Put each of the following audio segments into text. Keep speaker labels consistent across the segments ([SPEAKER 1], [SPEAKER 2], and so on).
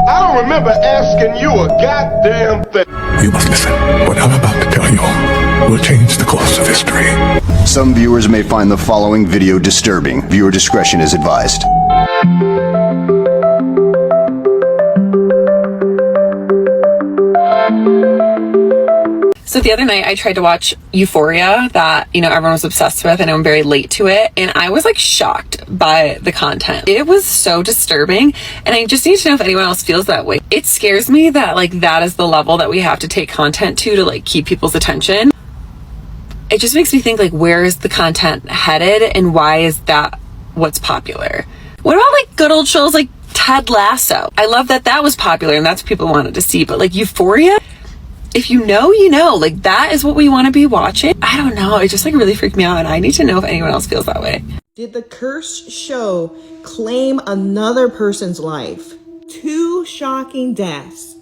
[SPEAKER 1] I don't remember asking you a goddamn thing.
[SPEAKER 2] You must listen. What I'm about to tell you will change the course of history.
[SPEAKER 3] Some viewers may find the following video disturbing. Viewer discretion is advised.
[SPEAKER 4] So the other night I tried to watch Euphoria that, everyone was obsessed with, and I'm very late to it. And I was like shocked by the content. It was so disturbing. And I just need to know if anyone else feels that way. It scares me that that is the level that we have to take content to keep people's attention. It just makes me think where is the content headed and why is that what's popular? What about good old shows like Ted Lasso? I love that was popular and that's what people wanted to see. But Euphoria? If you know, that is what we want to be watching. I don't know. It just really freaked me out, and I need to know if anyone else feels that way.
[SPEAKER 5] Did the cursed show claim another person's life? 2 shocking deaths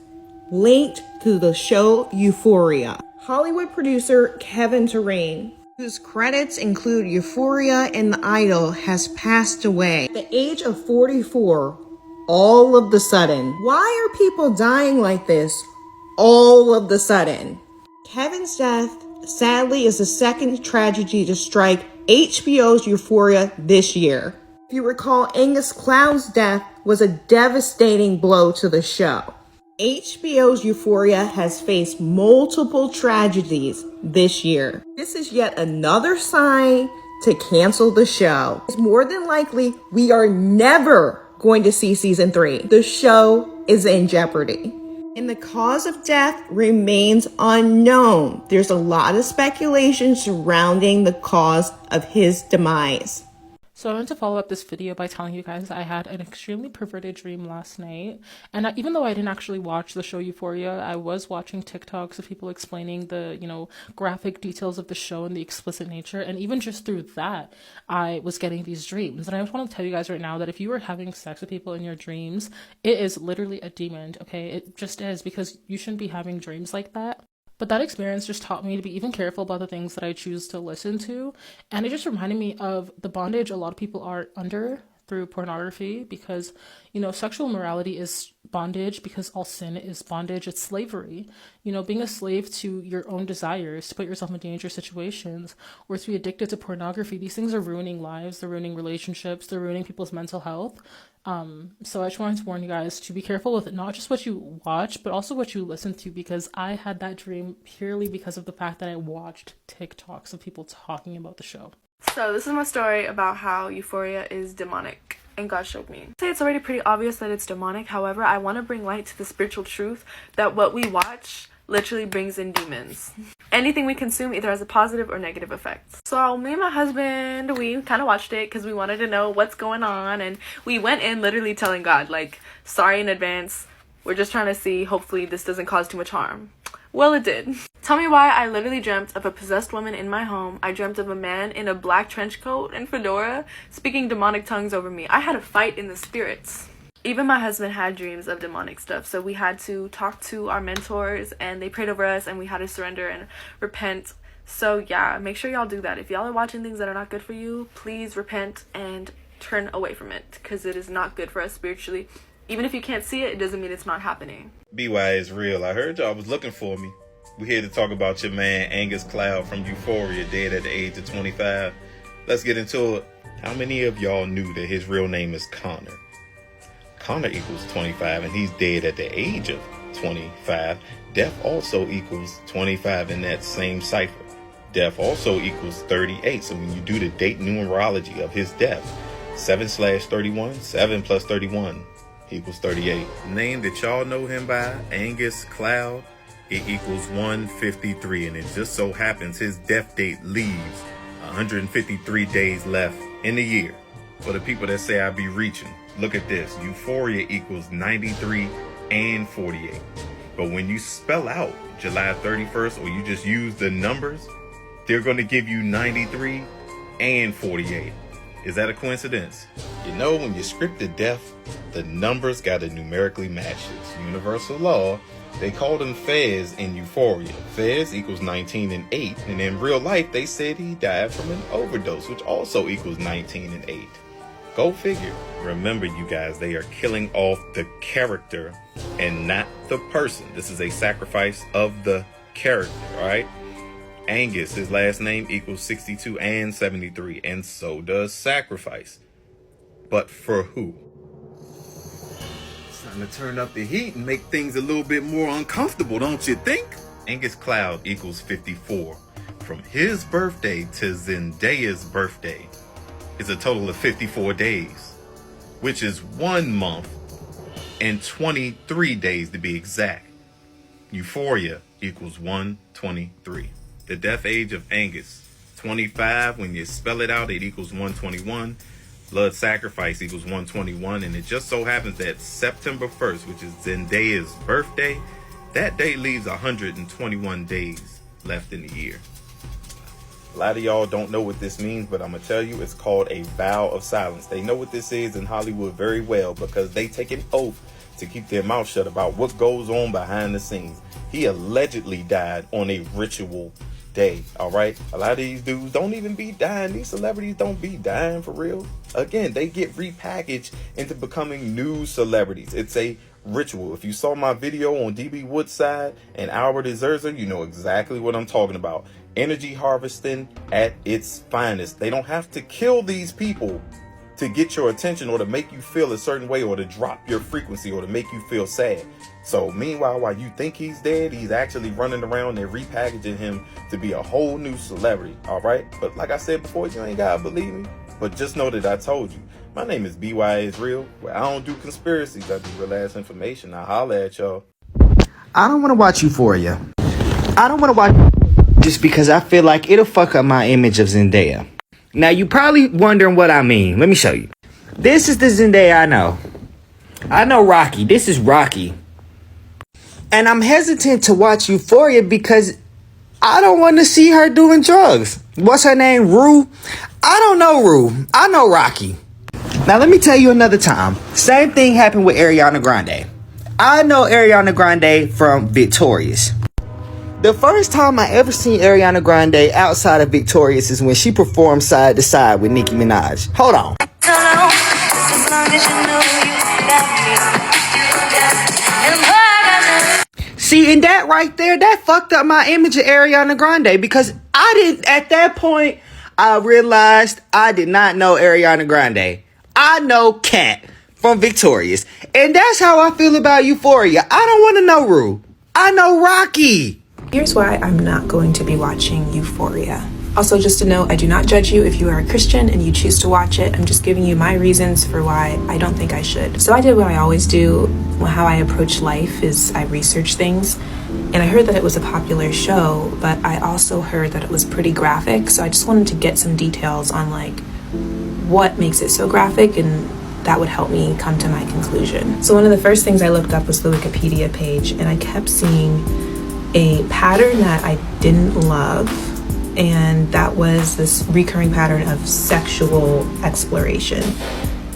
[SPEAKER 5] linked to the show Euphoria. Hollywood producer Kevin Terrain, whose credits include Euphoria and The Idol, has passed away at the age of 44 all of the sudden. Why are people dying like this all of the sudden? Kevin's death, sadly, is the second tragedy to strike HBO's Euphoria this year. If you recall, Angus Cloud's death was a devastating blow to the show. HBO's Euphoria has faced multiple tragedies this year. This is yet another sign to cancel the show. It's more than likely we are never going to see season 3. The show is in jeopardy. And the cause of death remains unknown. There's a lot of speculation surrounding the cause of his demise.
[SPEAKER 6] So I want to follow up this video by telling you guys I had an extremely perverted dream last night. And even though I didn't actually watch the show Euphoria, I was watching TikToks of people explaining the, graphic details of the show and the explicit nature. And even just through that, I was getting these dreams. And I just want to tell you guys right now that if you are having sex with people in your dreams, it is literally a demon, okay? It just is, because you shouldn't be having dreams like that. But that experience just taught me to be even careful about the things that I choose to listen to. And it just reminded me of the bondage a lot of people are under through pornography, because, sexual morality is bondage, because all sin is bondage. It's slavery. Being a slave to your own desires, to put yourself in dangerous situations, or to be addicted to pornography. These things are ruining lives. They're ruining relationships. They're ruining people's mental health. So I just wanted to warn you guys to be careful with not just what you watch, but also what you listen to, because I had that dream purely because of the fact that I watched TikToks of people talking about the show.
[SPEAKER 7] So this is my story about how Euphoria is demonic and God showed me. I'd say it's already pretty obvious that it's demonic. However, I want to bring light to the spiritual truth that what we watch literally brings in demons. Anything we consume either has a positive or negative effect. So me and my husband, we kind of watched it because we wanted to know what's going on, and we went in literally telling God, sorry in advance. We're just trying to see, hopefully this doesn't cause too much harm. Well, it did. Tell me why I literally dreamt of a possessed woman in my home. I dreamt of a man in a black trench coat and fedora speaking demonic tongues over me. I had a fight in the spirits. Even my husband had dreams of demonic stuff, so we had to talk to our mentors, and they prayed over us, and we had to surrender and repent. So yeah, make sure y'all do that. If y'all are watching things that are not good for you, please repent and turn away from it, because it is not good for us spiritually. Even if you can't see it, it doesn't mean it's not happening.
[SPEAKER 8] BY is real. I heard y'all was looking for me. We're here to talk about your man Angus Cloud from Euphoria, dead at the age of 25. Let's get into it. How many of y'all knew that his real name is Connor? Connor equals 25, and he's dead at the age of 25. Death also equals 25 in that same cipher. Death also equals 38. So when you do the date numerology of his death, 7/31, 7 plus 31 equals 38. Name that y'all know him by, Angus Cloud, it equals 153. And it just so happens his death date leaves 153 days left in the year. For the people that say I be reaching, look at this. Euphoria equals 93 and 48. But when you spell out July 31st, or you just use the numbers, they're going to give you 93 and 48. Is that a coincidence? When you scripted death, the numbers got to numerically match. It's universal law. They called him Fez in Euphoria. Fez equals 19 and 8. And in real life, they said he died from an overdose, which also equals 19 and 8. Go figure. Remember, you guys, they are killing off the character and not the person. This is a sacrifice of the character, all right? Angus, his last name equals 62 and 73, and so does sacrifice. But for who? It's time to turn up the heat and make things a little bit more uncomfortable, don't you think? Angus Cloud equals 54. From his birthday to Zendaya's birthday is a total of 54 days, which is 1 month and 23 days to be exact. Euphoria equals 123. The death age of Angus, 25. When you spell it out, it equals 121. Blood sacrifice equals 121. And it just so happens that September 1st, which is Zendaya's birthday, that day leaves 121 days left in the year. A lot of y'all don't know what this means, but I'm going to tell you, it's called a vow of silence. They know what this is in Hollywood very well because they take an oath to keep their mouth shut about what goes on behind the scenes. He allegedly died on a ritual day, all right? A lot of these dudes don't even be dying. These celebrities don't be dying for real. Again, they get repackaged into becoming new celebrities. It's a ritual. If you saw my video on DB Woodside and Albert Ezerza, you know exactly what I'm talking about. Energy harvesting at its finest. They don't have to kill these people to get your attention or to make you feel a certain way or to drop your frequency or to make you feel sad. So meanwhile, while you think he's dead, he's actually running around and repackaging him to be a whole new celebrity. All right. But like I said before, you ain't gotta believe me, but just know that I told you. My name is BY is Real. Well, I don't do conspiracies. I do real ass information. I holla at y'all.
[SPEAKER 9] I don't want to watch Euphoria. I don't want to watch just because I feel like it'll fuck up my image of Zendaya. Now, you probably wondering what I mean. Let me show you. This is the Zendaya I know. I know Rocky. This is Rocky. And I'm hesitant to watch Euphoria because I don't want to see her doing drugs. What's her name? Rue? I don't know Rue. I know Rocky. Now, let me tell you another time. Same thing happened with Ariana Grande. I know Ariana Grande from Victorious. The first time I ever seen Ariana Grande outside of Victorious is when she performed Side to Side with Nicki Minaj. Hold on. See, and that right there, that fucked up my image of Ariana Grande because I didn't, at that point, I realized I did not know Ariana Grande. I know Kat from Victorious. And that's how I feel about Euphoria. I don't want to know Rue. I know Rocky.
[SPEAKER 10] Here's why I'm not going to be watching Euphoria. Also, just to know, I do not judge you if you are a Christian and you choose to watch it. I'm just giving you my reasons for why I don't think I should. So I did what I always do. How I approach life is I research things. And I heard that it was a popular show, but I also heard that it was pretty graphic. So I just wanted to get some details on like what makes it so graphic, and that would help me come to my conclusion. So one of the first things I looked up was the Wikipedia page, and I kept seeing a pattern that I didn't love, and that was this recurring pattern of sexual exploration.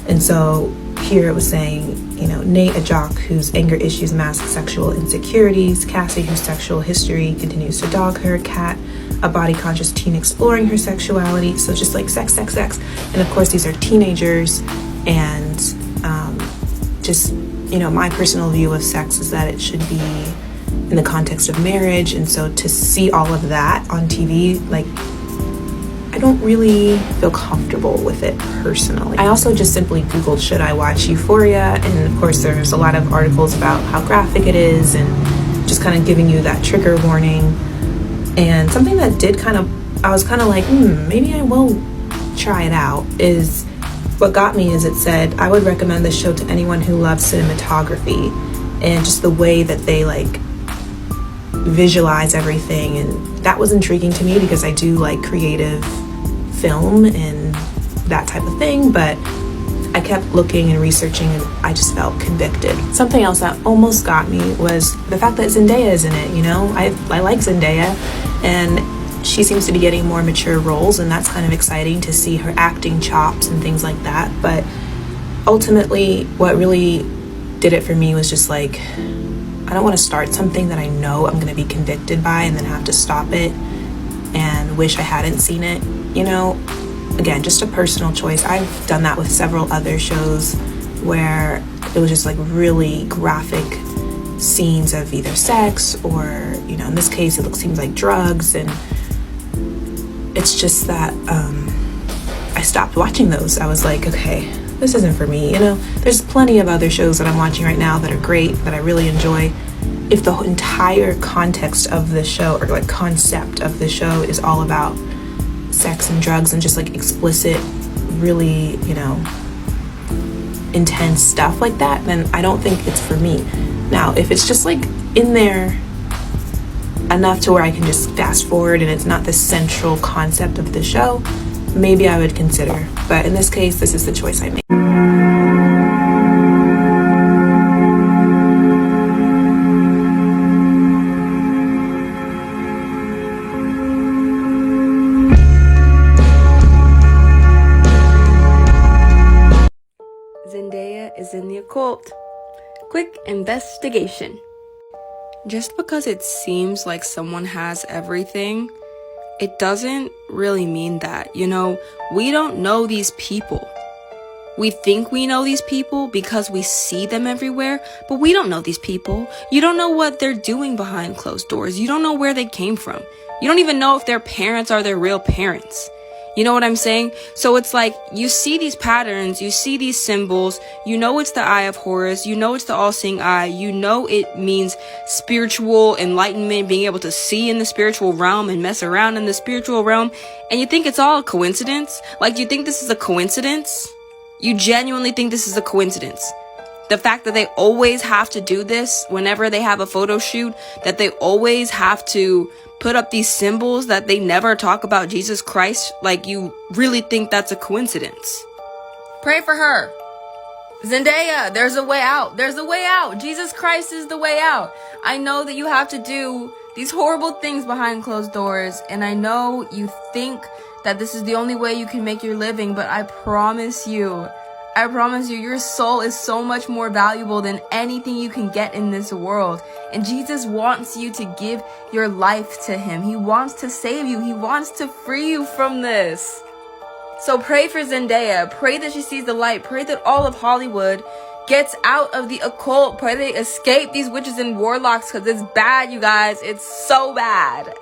[SPEAKER 10] And so here it was saying, you know, Nate, a jock whose anger issues mask sexual insecurities, Cassie, whose sexual history continues to dog her, Kat, a body-conscious teen exploring her sexuality. So just like sex, sex, sex. And of course, these are teenagers, and just, you know, my personal view of sex is that it should be in the context of marriage. And so to see all of that on TV, like, I don't really feel comfortable with it personally. I also just simply Googled, should I watch Euphoria? And of course, there's a lot of articles about how graphic it is and just kind of giving you that trigger warning. And something that did kind of, I was kind of like, maybe I will try it out, is what got me is it said, I would recommend this show to anyone who loves cinematography and just the way that they like visualize everything. And that was intriguing to me because I do like creative film and that type of thing, but I kept looking and researching and I just felt convicted. Something else that almost got me was the fact that Zendaya is in it. You know, I like Zendaya, and she seems to be getting more mature roles, and that's kind of exciting to see her acting chops and things like that. But ultimately, what really did it for me was just like, I don't want to start something that I know I'm going to be convicted by and then have to stop it and wish I hadn't seen it. You know, again, just a personal choice. I've done that with several other shows where it was just like really graphic scenes of either sex or, you know, in this case it seems like drugs, and it's just that I stopped watching those. I was like, okay, this isn't for me. You know, there's plenty of other shows that I'm watching right now that are great, that I really enjoy. If the entire context of the show, or like concept of the show, is all about sex and drugs and just like explicit, really, you know, intense stuff like that, then I don't think it's for me. Now, if it's just like in there enough to where I can just fast forward and it's not the central concept of the show, maybe I would consider. But in this case, this is the choice I made.
[SPEAKER 11] Zendaya is in the occult. Quick investigation. Just because it seems like someone has everything, it doesn't really mean that. You know, we don't know these people. We think we know these people because we see them everywhere, but we don't know these people. You don't know what they're doing behind closed doors. You don't know where they came from. You don't even know if their parents are their real parents. You know what I'm saying? So it's like, you see these patterns, you see these symbols, you know it's the Eye of Horus, you know it's the all-seeing eye, you know it means spiritual enlightenment, being able to see in the spiritual realm and mess around in the spiritual realm, and you think it's all a coincidence? Like, you think this is a coincidence? You genuinely think this is a coincidence? The fact that they always have to do this whenever they have a photo shoot, that they always have to put up these symbols, that they never talk about Jesus Christ, like, you really think that's a coincidence? Pray for her. Zendaya, there's a way out. There's a way out. Jesus Christ is the way out. I know that you have to do these horrible things behind closed doors, and I know you think that this is the only way you can make your living, but I promise you, your soul is so much more valuable than anything you can get in this world. And Jesus wants you to give your life to him. He wants to save you. He wants to free you from this. So pray for Zendaya. Pray that she sees the light. Pray that all of Hollywood gets out of the occult. Pray they escape these witches and warlocks, because it's bad, you guys. It's so bad.